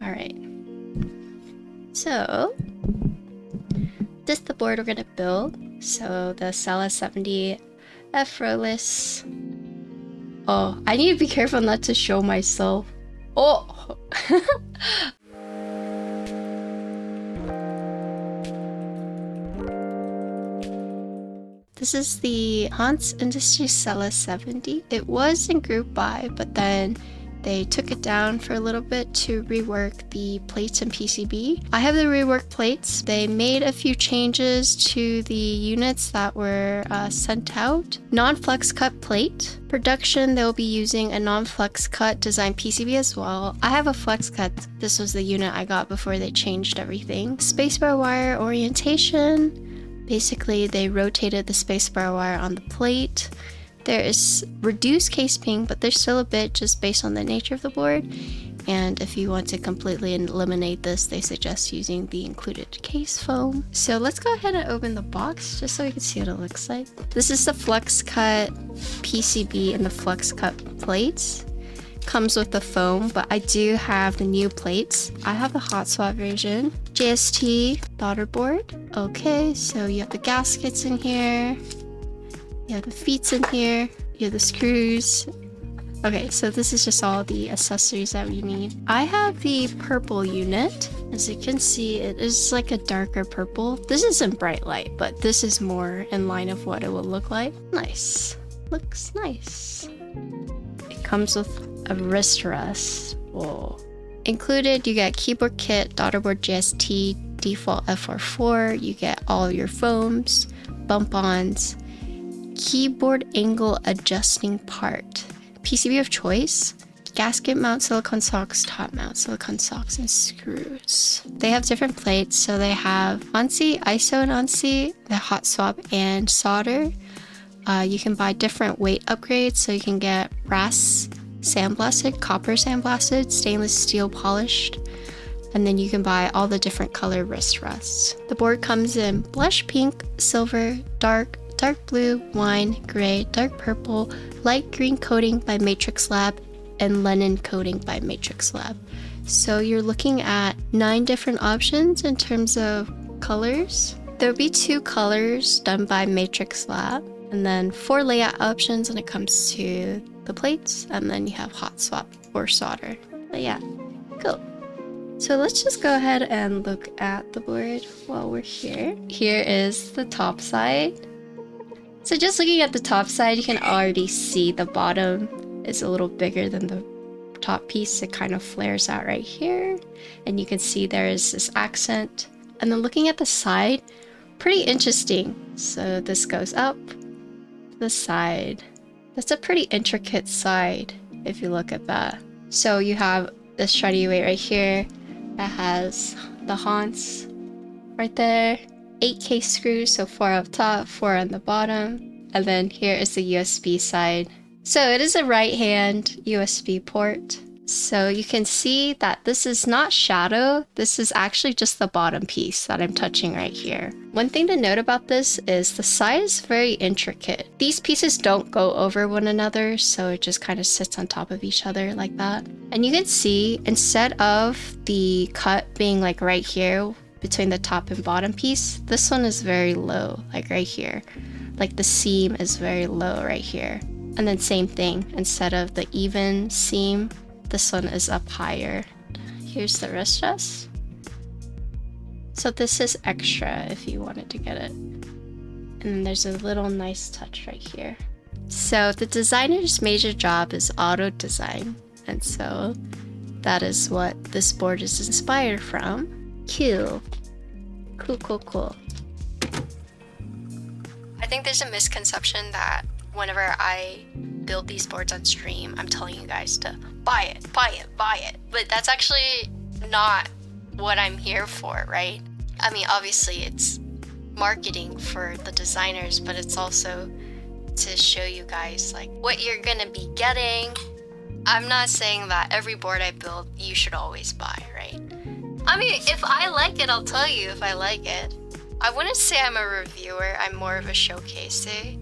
Alright. So, this is the board we're gonna build. So, the Sela70 effortless. Oh, I need to be careful not to show myself. Oh! This is the Hance Industry Sela70. It was in group buy, but then they took it down for a little bit to rework the plates and PCB. I have the reworked plates. They made a few changes to the units that were sent out. Non-flex cut plate. Production, they'll be using a non-flex cut design PCB as well. I have a flex cut. This was the unit I got before they changed everything. Spacebar wire orientation. Basically, they rotated the spacebar wire on the plate. There is reduced case ping, but there's still a bit just based on the nature of the board. And if you want to completely eliminate this, they suggest using the included case foam. So let's go ahead and open the box just so we can see what it looks like. This is the flex cut PCB and the flex cut plates. Comes with the foam, but I do have the new plates. I have the hot swap version. JST daughter board. Okay, so you have the gaskets in here. You have the feet in here. You have the screws. Okay, so this is just all the accessories that we need. I have the purple unit. As you can see, it is like a darker purple. This isn't bright light, but this is more in line of what it will look like. Nice. Looks nice. It comes with a wrist rest. Whoa. Included, you get keyboard kit, daughterboard JST, default FR4. You get all of your foams, bump-ons, keyboard angle adjusting part, PCB of choice, gasket mount silicone socks, top mount silicone socks, and screws. They have different plates, so they have ANSI, ISO and ANSI, the hot swap, and solder. You can buy different weight upgrades, so you can get brass sandblasted, copper sandblasted, stainless steel polished, and then you can buy all the different color wrist rests. The board comes in blush pink, silver, dark blue, wine, gray, dark purple, light green coating by Matrix Lab, and linen coating by Matrix Lab. So you're looking at 9 different options in terms of colors. There'll be 2 colors done by Matrix Lab, and then 4 layout options when it comes to the plates, and then you have hot swap or solder. But yeah, cool. So let's just go ahead and look at the board while we're here. Here is the top side. So just looking at the top side, you can already see the bottom is a little bigger than the top piece. It kind of flares out right here, and you can see there is this accent. And then looking at the side, pretty interesting. So this goes up the side. That's a pretty intricate side if you look at that. So you have this shreddy weight right here that has the Hance right there. 8K screws, so 4 up top, 4 on the bottom. And then here is the USB side. So it is a right hand USB port. So you can see that this is not shadow. This is actually just the bottom piece that I'm touching right here. One thing to note about this is the side is very intricate. These pieces don't go over one another, so it just kind of sits on top of each other like that. And you can see instead of the cut being like right here between the top and bottom piece, this one is very low, like right here. Like the seam is very low right here. And then same thing, instead of the even seam, this one is up higher. Here's the wrist rest. So this is extra if you wanted to get it. And then there's a little nice touch right here. So the designer's major job is auto design. And so that is what this board is inspired from. Cool. Cool. I think there's a misconception that whenever I build these boards on stream, I'm telling you guys to buy it. But that's actually not what I'm here for, right? I mean, obviously it's marketing for the designers, but it's also to show you guys like what you're gonna be getting. I'm not saying that every board I build you should always buy, right? I mean, if I like it, I'll tell you if I like it. I wouldn't say I'm a reviewer, I'm more of a showcase, eh?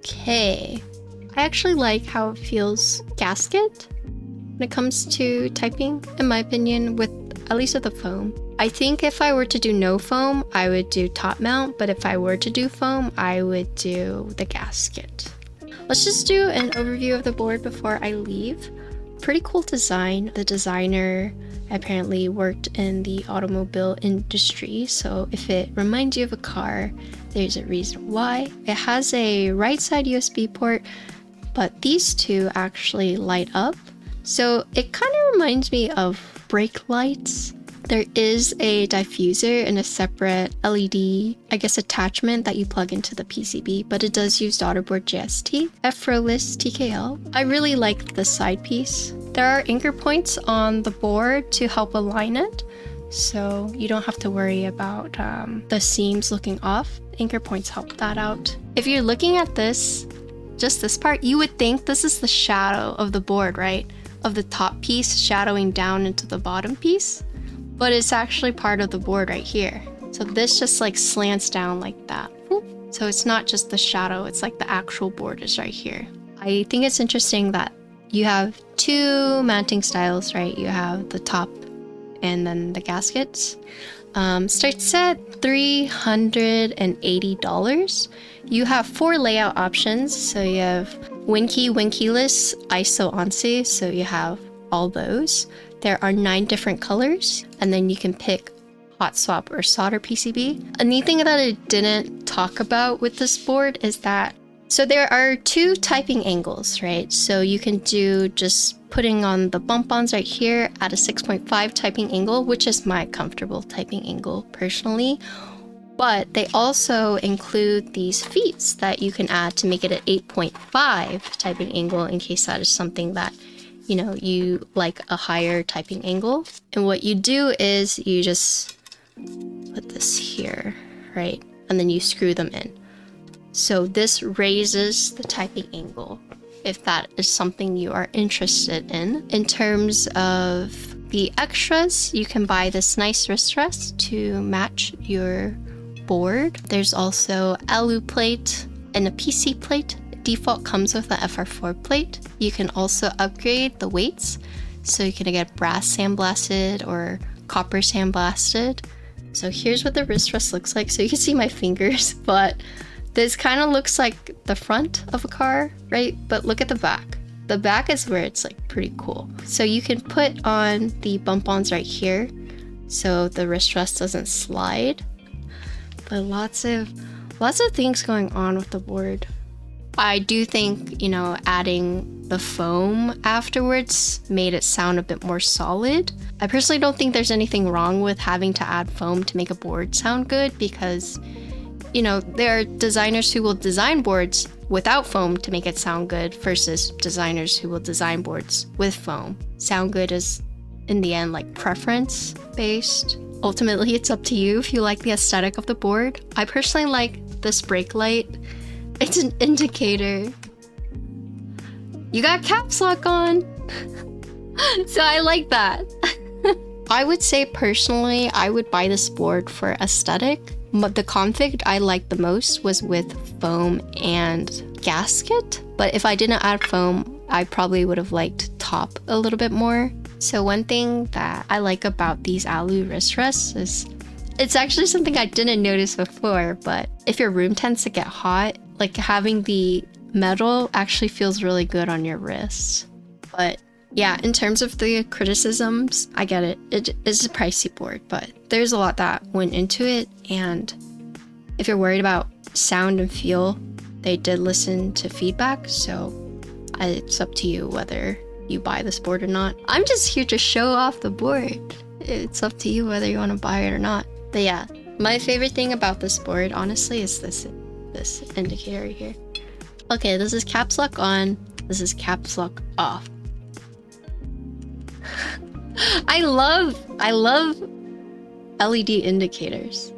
Okay. I actually like how it feels gasket when it comes to typing, in my opinion, with at least with the foam. I think if I were to do no foam, I would do top mount, but if I were to do foam, I would do the gasket. Let's just do an overview of the board before I leave. Pretty cool design. The designer apparently worked in the automobile industry, so if it reminds you of a car, there's a reason why. It has a right side USB port, but these two actually light up. So it kind of reminds me of brake lights. There is a diffuser and a separate LED, I guess, attachment that you plug into the PCB, but it does use daughterboard JST, Efrolis TKL. I really like the side piece. There are anchor points on the board to help align it, so you don't have to worry about the seams looking off. Anchor points help that out. If you're looking at this, just this part, you would think this is the shadow of the board, right? Of the top piece shadowing down into the bottom piece. But it's actually part of the board right here. So this just like slants down like that. So it's not just the shadow, it's like the actual board is right here. I think it's interesting that you have two mounting styles, right? You have the top and then the gaskets. Starts at $380. You have 4 layout options. So you have Win-key, Win-keyless, ISO, ANSI. So you have all those. There are 9 different colors, and then you can pick hot swap or solder PCB. A neat thing that I didn't talk about with this board is that, so there are 2 typing angles, right? So you can do just putting on the bump-ons right here at a 6.5 typing angle, which is my comfortable typing angle personally. But they also include these feet that you can add to make it an 8.5 typing angle in case that is something that you like a higher typing angle. And what you do is you just put this here, right? And then you screw them in. So this raises the typing angle if that is something you are interested in. In terms of the extras, you can buy this nice wrist rest to match your board. There's also alu plate and a PC plate. Default comes with the FR4 plate. You can also upgrade the weights, so you can get brass sandblasted or copper sandblasted. So here's what the wrist rest looks like. So you can see my fingers, but this kind of looks like the front of a car, right? But look at the back. The back is where it's like pretty cool. So you can put on the bump-ons right here, so the wrist rest doesn't slide. But lots of things going on with the board. I do think, adding the foam afterwards made it sound a bit more solid. I personally don't think there's anything wrong with having to add foam to make a board sound good because, there are designers who will design boards without foam to make it sound good versus designers who will design boards with foam. Sound good is, in the end, like preference based. Ultimately, it's up to you if you like the aesthetic of the board. I personally like this brake light. It's an indicator. You got caps lock on. So I like that. I would say personally, I would buy this board for aesthetic. But the config I liked the most was with foam and gasket. But if I didn't add foam, I probably would have liked top a little bit more. So one thing that I like about these alu wrist rests is it's actually something I didn't notice before, but if your room tends to get hot, like having the metal actually feels really good on your wrist. But yeah, in terms of the criticisms, I get it. It is a pricey board, but there's a lot that went into it. And if you're worried about sound and feel, they did listen to feedback. So it's up to you whether you buy this board or not. I'm just here to show off the board. It's up to you whether you want to buy it or not. But yeah, my favorite thing about this board, honestly, is this indicator right here. Okay, this is caps lock on. This is caps lock off. I love LED indicators.